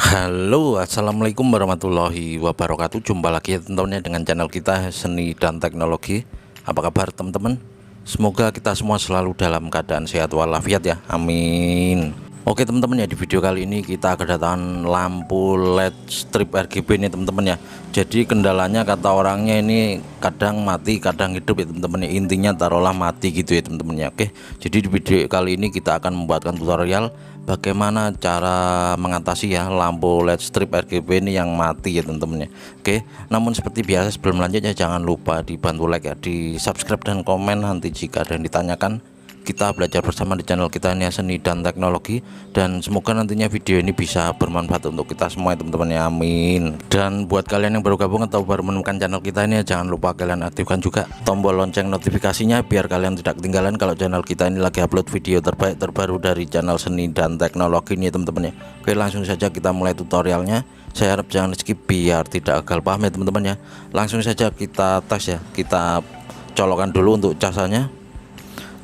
Halo, assalamualaikum warahmatullahi wabarakatuh. Jumpa lagi ya teman-teman dengan channel kita Seni dan Teknologi. Apa kabar teman-teman? Semoga kita semua selalu dalam keadaan sehat walafiat ya, amin. Oke teman-teman ya, di video kali ini kita kedatangan lampu LED strip RGB nih teman-teman ya. Jadi kendalanya kata orangnya ini kadang mati kadang hidup ya teman-teman ya. Intinya taruhlah mati gitu ya teman-teman ya. Oke, jadi di video kali ini kita akan membuatkan tutorial bagaimana cara mengatasi ya lampu LED strip RGB ini yang mati ya teman-teman ya. Oke, namun seperti biasa sebelum lanjut ya jangan lupa dibantu like ya, di subscribe dan komen. Nanti jika ada yang ditanyakan kita belajar bersama di channel kita ini Seni dan Teknologi, dan semoga nantinya video ini bisa bermanfaat untuk kita semua ya teman-teman ya, amin. Dan buat kalian yang baru gabung atau baru menemukan channel kita ini jangan lupa kalian aktifkan juga tombol lonceng notifikasinya biar kalian tidak ketinggalan kalau channel kita ini lagi upload video terbaik terbaru dari channel Seni dan Teknologi ini ya teman-teman ya. Oke, langsung saja kita mulai tutorialnya. Saya harap jangan skip biar tidak gagal paham ya teman-teman ya. Langsung saja kita tes ya, kita colokkan dulu untuk casanya.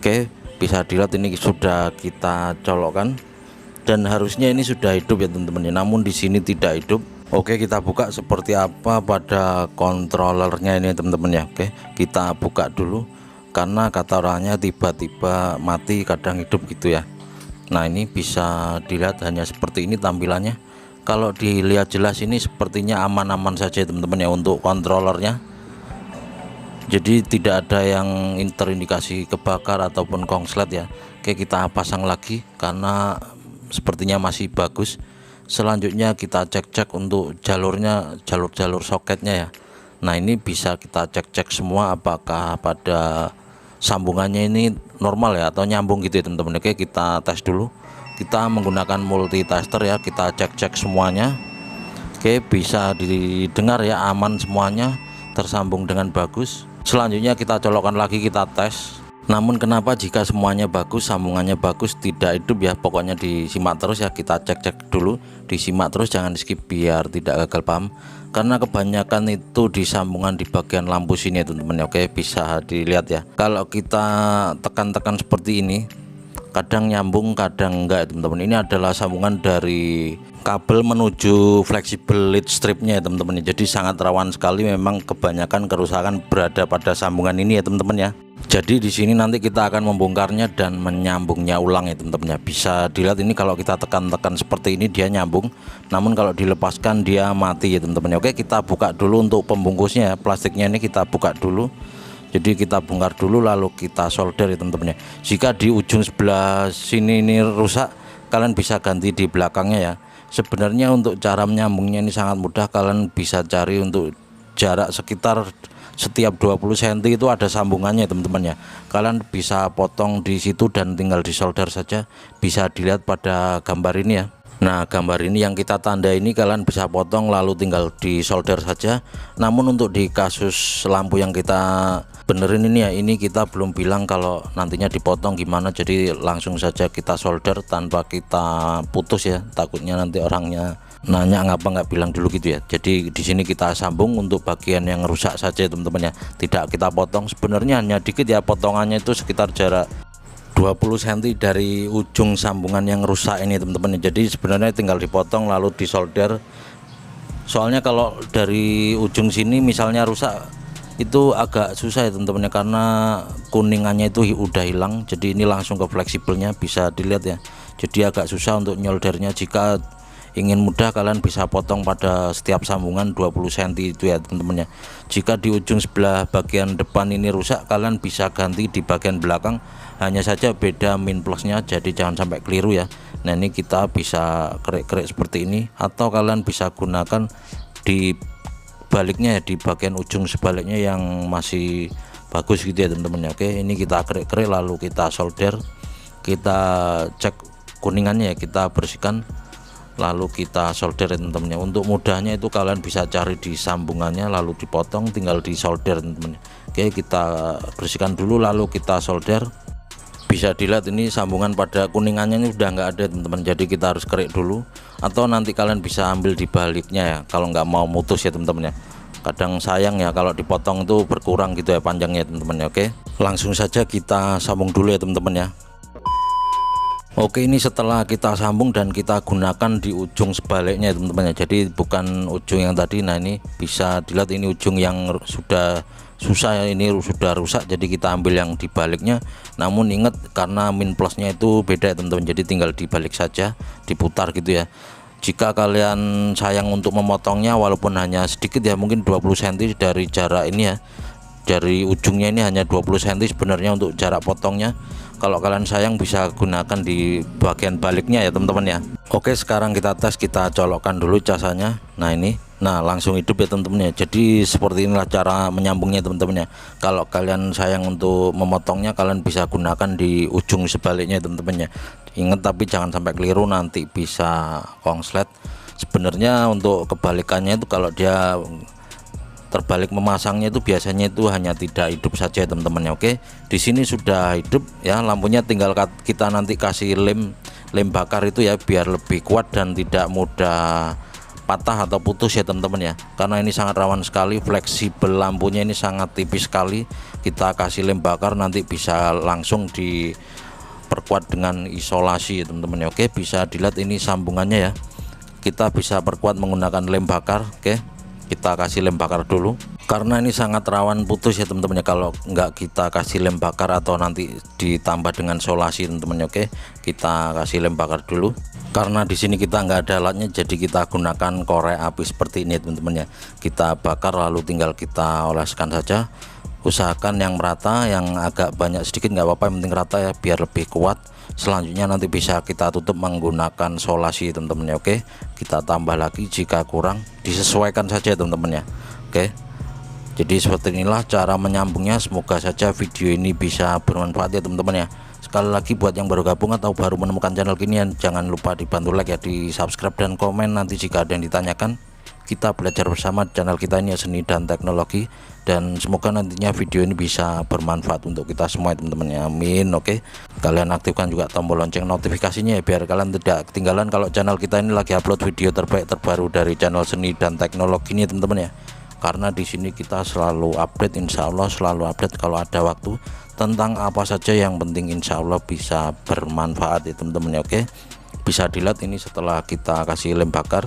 Oke, bisa dilihat ini sudah kita colokkan dan harusnya ini sudah hidup ya teman-teman ya, namun di sini tidak hidup. Oke, kita buka seperti apa pada kontrolernya ini teman-teman ya. Oke, kita buka dulu karena kata orangnya tiba-tiba mati kadang hidup gitu ya. Nah, ini bisa dilihat hanya seperti ini tampilannya. Kalau dilihat jelas ini sepertinya aman-aman saja teman-teman ya untuk kontrolernya. Jadi tidak ada yang terindikasi kebakar ataupun kongslet ya. Oke, kita pasang lagi karena sepertinya masih bagus. Selanjutnya kita cek-cek untuk jalurnya, jalur-jalur soketnya ya. Nah, ini bisa kita cek-cek semua apakah pada sambungannya ini normal ya atau nyambung gitu ya teman-teman. Oke, kita tes dulu. Kita menggunakan multitester ya, kita cek-cek semuanya. Oke, bisa didengar ya, aman semuanya, tersambung dengan bagus. Selanjutnya kita colokkan lagi, kita tes. Namun kenapa jika semuanya bagus, sambungannya bagus, tidak hidup ya, pokoknya disimak terus ya, kita cek-cek dulu, disimak terus, jangan di skip biar tidak gagal paham. Karena kebanyakan itu di sambungan di bagian lampu sini ya teman-teman. Oke, bisa dilihat ya, kalau kita tekan-tekan seperti ini kadang nyambung kadang enggak ya teman-teman. Ini adalah sambungan dari kabel menuju fleksibel lead stripnya ya teman-teman. Jadi sangat rawan sekali, memang kebanyakan kerusakan berada pada sambungan ini ya teman-teman ya. Jadi di sini nanti kita akan membongkarnya dan menyambungnya ulang ya teman-teman ya. Bisa dilihat ini kalau kita tekan-tekan seperti ini dia nyambung, namun kalau dilepaskan dia mati ya teman-teman ya. Oke, kita buka dulu untuk pembungkusnya ya, plastiknya ini kita buka dulu. Jadi kita bongkar dulu lalu kita solder ya teman-teman ya. Jika di ujung sebelah sini ini rusak, kalian bisa ganti di belakangnya ya. Sebenarnya untuk cara menyambungnya ini sangat mudah, kalian bisa cari untuk jarak sekitar setiap 20 cm itu ada sambungannya teman-teman ya. Kalian bisa potong di situ dan tinggal disolder saja. Bisa dilihat pada gambar ini ya. Nah, gambar ini yang kita tanda ini kalian bisa potong lalu tinggal disolder saja. Namun untuk di kasus lampu yang kita benerin ini ya, ini kita belum bilang kalau nantinya dipotong gimana, jadi langsung saja kita solder tanpa kita putus ya, takutnya nanti orangnya nanya ngapa nggak bilang dulu gitu ya. Jadi di sini kita sambung untuk bagian yang rusak saja teman-teman ya, tidak kita potong. Sebenarnya hanya dikit ya, potongannya itu sekitar jarak 20 cm dari ujung sambungan yang rusak ini teman-teman. Jadi sebenarnya tinggal dipotong lalu disolder. Soalnya kalau dari ujung sini misalnya rusak itu agak susah ya teman-teman ya, karena kuningannya itu udah hilang. Jadi ini langsung ke fleksibelnya, bisa dilihat ya. Jadi agak susah untuk nyoldernya. Jika ingin mudah kalian bisa potong pada setiap sambungan 20 cm itu ya teman-teman ya. Jika di ujung sebelah bagian depan ini rusak, kalian bisa ganti di bagian belakang, hanya saja beda min plusnya, jadi jangan sampai keliru ya. Nah, ini kita bisa kerik-kerik seperti ini, atau kalian bisa gunakan di baliknya ya, di bagian ujung sebaliknya yang masih bagus gitu ya teman-teman ya. Oke, ini kita kerik-kerik lalu kita solder, kita cek kuningannya ya, kita bersihkan lalu kita solder ya teman-teman ya. Untuk mudahnya itu kalian bisa cari di sambungannya lalu dipotong, tinggal disolder teman-teman. Oke, kita bersihkan dulu lalu kita solder. Bisa dilihat ini sambungan pada kuningannya ini udah nggak ada teman-teman, jadi kita harus kerik dulu, atau nanti kalian bisa ambil di baliknya ya kalau nggak mau mutus ya teman-teman ya. Kadang sayang ya kalau dipotong itu berkurang gitu ya panjangnya teman-teman ya. Oke, langsung saja kita sambung dulu ya teman-teman ya. Oke, ini setelah kita sambung dan kita gunakan di ujung sebaliknya ya teman-teman ya. Jadi bukan ujung yang tadi. Nah, ini bisa dilihat ini ujung yang sudah susah ya, ini sudah rusak, jadi kita ambil yang dibaliknya. Namun ingat, karena min plusnya itu beda ya teman-teman, jadi tinggal dibalik saja, diputar gitu ya. Jika kalian sayang untuk memotongnya walaupun hanya sedikit ya, mungkin 20 cm dari jarak ini ya, dari ujungnya ini hanya 20 cm sebenarnya untuk jarak potongnya. Kalau kalian sayang bisa gunakan di bagian baliknya ya teman-teman ya. Oke, sekarang kita tes, kita colokkan dulu casanya. Nah ini, nah langsung hidup ya teman-teman ya. Jadi seperti inilah cara menyambungnya teman-teman ya. Kalau kalian sayang untuk memotongnya, kalian bisa gunakan di ujung sebaliknya teman-teman ya. Ingat, tapi jangan sampai keliru, nanti bisa konslet. Sebenarnya untuk kebalikannya itu kalau dia terbalik memasangnya itu biasanya itu hanya tidak hidup saja ya teman-teman ya. Oke, di sini sudah hidup ya, lampunya tinggal kita nanti kasih lem bakar itu ya, biar lebih kuat dan tidak mudah patah atau putus ya teman-teman ya. Karena ini sangat rawan sekali, fleksibel lampunya ini sangat tipis sekali. Kita kasih lem bakar nanti bisa langsung diperkuat dengan isolasi ya teman-teman ya. Oke, bisa dilihat ini sambungannya ya, kita bisa perkuat menggunakan lem bakar. Oke, kita kasih lem bakar dulu karena ini sangat rawan putus ya teman-teman ya kalau nggak kita kasih lem bakar atau nanti ditambah dengan solasi teman-teman ya. Oke, kita kasih lem bakar dulu karena di sini kita nggak ada alatnya, jadi kita gunakan korek api seperti ini teman-teman ya. Kita bakar lalu tinggal kita oleskan saja, usahakan yang merata, yang agak banyak sedikit nggak apa-apa, yang penting rata ya biar lebih kuat. Selanjutnya nanti bisa kita tutup menggunakan solasi teman-teman ya. Oke, kita tambah lagi jika kurang, disesuaikan saja teman-teman ya. Oke, jadi seperti inilah cara menyambungnya. Semoga saja video ini bisa bermanfaat ya teman-teman ya. Sekali lagi buat yang baru gabung atau baru menemukan channel gini, jangan lupa dibantu like ya, di subscribe dan komen. Nanti jika ada yang ditanyakan, kita belajar bersama channel kita ini, seni dan teknologi, dan semoga nantinya video ini bisa bermanfaat untuk kita semua teman-teman ya, amin. Oke, kalian aktifkan juga tombol lonceng notifikasinya ya, biar kalian tidak ketinggalan kalau channel kita ini lagi upload video terbaik terbaru dari channel seni dan teknologi ini teman-teman ya. Karena di sini kita selalu update, insya Allah selalu update kalau ada waktu tentang apa saja, yang penting insya Allah bisa bermanfaat ya teman-teman ya. Oke, bisa dilihat ini setelah kita kasih lem bakar.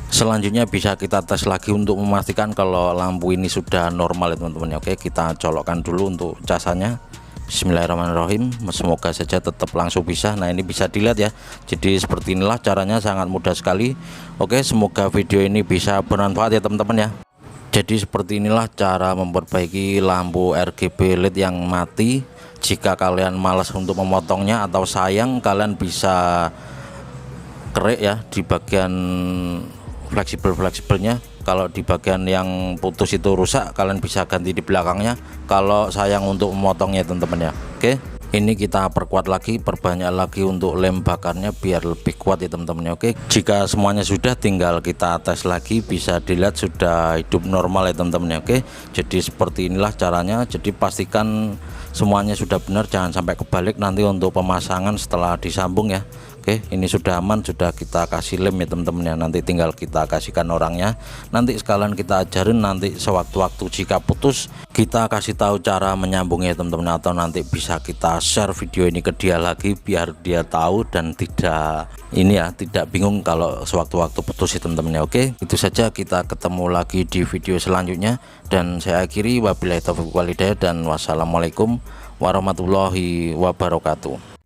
Selanjutnya bisa kita tes lagi untuk memastikan kalau lampu ini sudah normal ya teman-teman ya. Oke, kita colokkan dulu untuk casanya. Bismillahirrahmanirrahim, semoga saja tetap langsung bisa. Nah ini bisa dilihat ya, jadi seperti inilah caranya, sangat mudah sekali. Oke, semoga video ini bisa bermanfaat ya teman-teman ya. Jadi seperti inilah cara memperbaiki lampu RGB LED yang mati. Jika kalian malas untuk memotongnya atau sayang, kalian bisa kerik ya di bagian fleksibelnya. Kalau di bagian yang putus itu rusak, kalian bisa ganti di belakangnya kalau sayang untuk memotongnya teman-teman ya. Oke, ini kita perkuat lagi, perbanyak lagi untuk lem bakarnya biar lebih kuat ya teman-teman ya. Oke, jika semuanya sudah, tinggal kita tes lagi, bisa dilihat sudah hidup normal ya teman-teman ya. Oke, jadi seperti inilah caranya. Jadi pastikan semuanya sudah benar, jangan sampai kebalik nanti untuk pemasangan setelah disambung ya. Oke, ini sudah aman, sudah kita kasih lem ya teman-teman ya. Nanti tinggal kita kasihkan orangnya, nanti sekalian kita ajarin, nanti sewaktu-waktu jika putus kita kasih tahu cara menyambungnya teman-teman, atau nanti bisa kita share video ini ke dia lagi biar dia tahu dan tidak ini ya, tidak bingung kalau sewaktu-waktu putus ya teman-teman ya. Oke, itu saja, kita ketemu lagi di video selanjutnya, dan saya akhiri wabillahi taufiq wal hidayah, dan wassalamualaikum warahmatullahi wabarakatuh.